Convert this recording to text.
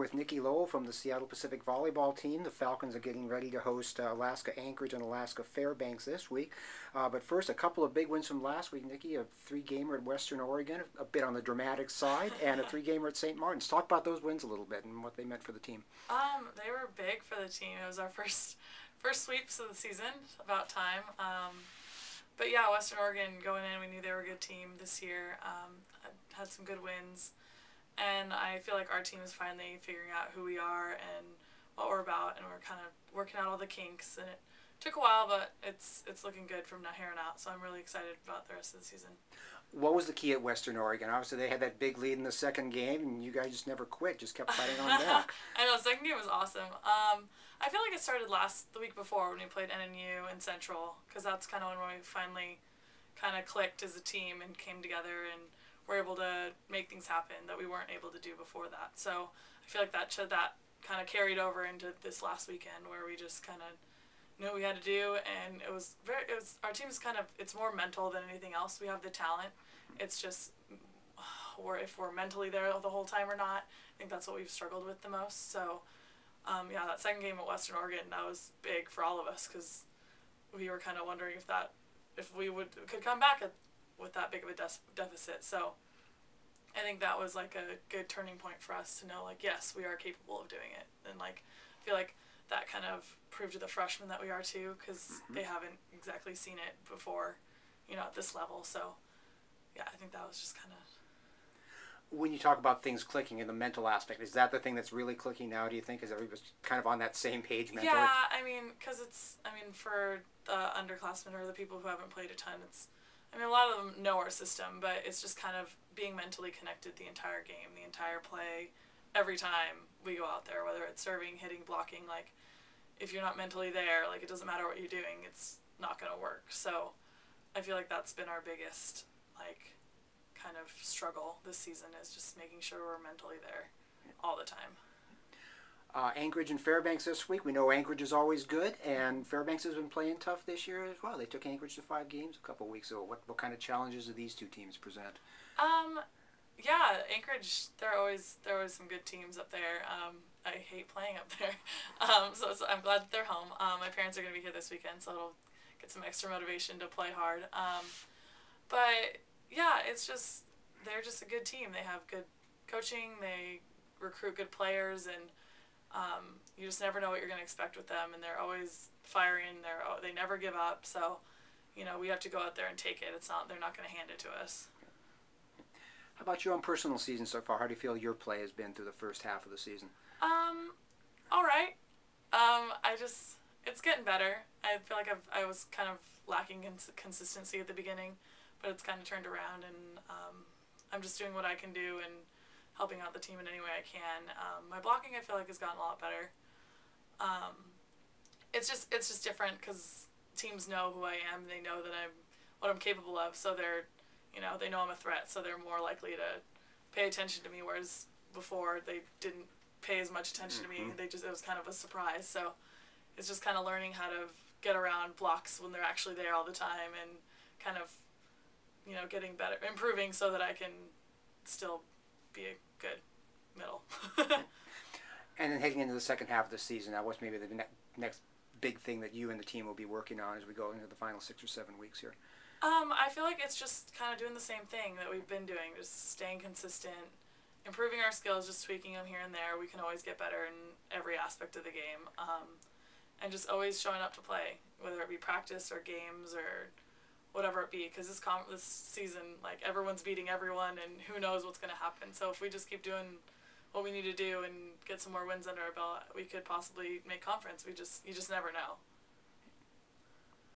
with Nikki Lowell from the Seattle Pacific Volleyball team. The Falcons are getting ready to host Alaska Anchorage and Alaska Fairbanks this week. But first, a couple of big wins from last week, Nikki. A 3-gamer at Western Oregon, a bit on the dramatic side, and a 3-gamer at St. Martin's. Talk about those wins a little bit and what they meant for the team. They were big for the team. It was our first sweeps of the season. About time. But yeah, Western Oregon going in, we knew they were a good team this year. Had some good wins. And I feel like our team is finally figuring out who we are and what we're about, and we're kind of working out all the kinks. And it took a while, but it's looking good from here on out. So I'm really excited about the rest of the season. What was the key at Western Oregon? Obviously, they had that big lead in the second game, and you guys just never quit, just kept fighting on back. I know, the second game was awesome. I feel like it started the week before when we played NNU and Central, because that's kind of when we finally kind of clicked as a team and came together and were able to make things happen that we weren't able to do before that. So I feel like that kind of carried over into this last weekend where we just kind of knew what we had to do, and our team's it's more mental than anything else. We have the talent. It's just if we're mentally there the whole time or not. I think that's what we've struggled with the most. So yeah, that second game at Western Oregon, that was big for all of us because we were kind of wondering if we could come back with that big of a deficit. So I think that was like a good turning point for us to know, like, yes, we are capable of doing it. And like, I feel like that kind of proved to the freshmen that we are too, because they haven't exactly seen it before, at this level. So yeah, I think that was just kind of. When you talk about things clicking in the mental aspect, is that the thing that's really clicking now, do you think? Is everybody kind of on that same page mentally? Yeah, because for the underclassmen or the people who haven't played a ton, a lot of them know our system, but it's just kind of being mentally connected the entire game, the entire play, every time we go out there, whether it's serving, hitting, blocking. Like, if you're not mentally there, like, it doesn't matter what you're doing, it's not going to work. So I feel like that's been our biggest, like, kind of struggle this season, is just making sure we're mentally there all the time. Anchorage and Fairbanks this week. We know Anchorage is always good, and Fairbanks has been playing tough this year as well. They took Anchorage to 5 games a couple of weeks ago. What kind of challenges do these two teams present? Yeah, Anchorage, there are always some good teams up there. I hate playing up there, so I'm glad that they're home. My parents are going to be here this weekend, so it'll get some extra motivation to play hard. But yeah, they're just a good team. They have good coaching. They recruit good players, and you just never know what you're going to expect with them. And they're always firing. They never give up. So, we have to go out there and take it. They're not going to hand it to us. How about your own personal season so far? How do you feel your play has been through the first half of the season? All right. It's getting better. I feel like I was kind of lacking in consistency at the beginning, but it's kind of turned around, and I'm just doing what I can do and helping out the team in any way I can. My blocking, I feel like, has gotten a lot better. It's just different because teams know who I am. They know what I'm capable of, so they know I'm a threat, so they're more likely to pay attention to me, whereas before they didn't pay as much attention to me. It was kind of a surprise. So it's just kind of learning how to get around blocks when they're actually there all the time, and kind of getting better, improving so that I can still be a good middle. And then heading into the second half of the season, now what's maybe the next big thing that you and the team will be working on as we go into the final 6 or 7 weeks here? I feel like it's just kind of doing the same thing that we've been doing, just staying consistent, improving our skills, just tweaking them here and there. We can always get better in every aspect of the game, and just always showing up to play, whether it be practice or games or whatever it be, because this season, like, everyone's beating everyone, and who knows what's going to happen. So if we just keep doing what we need to do and get some more wins under our belt, we could possibly make conference. You just never know.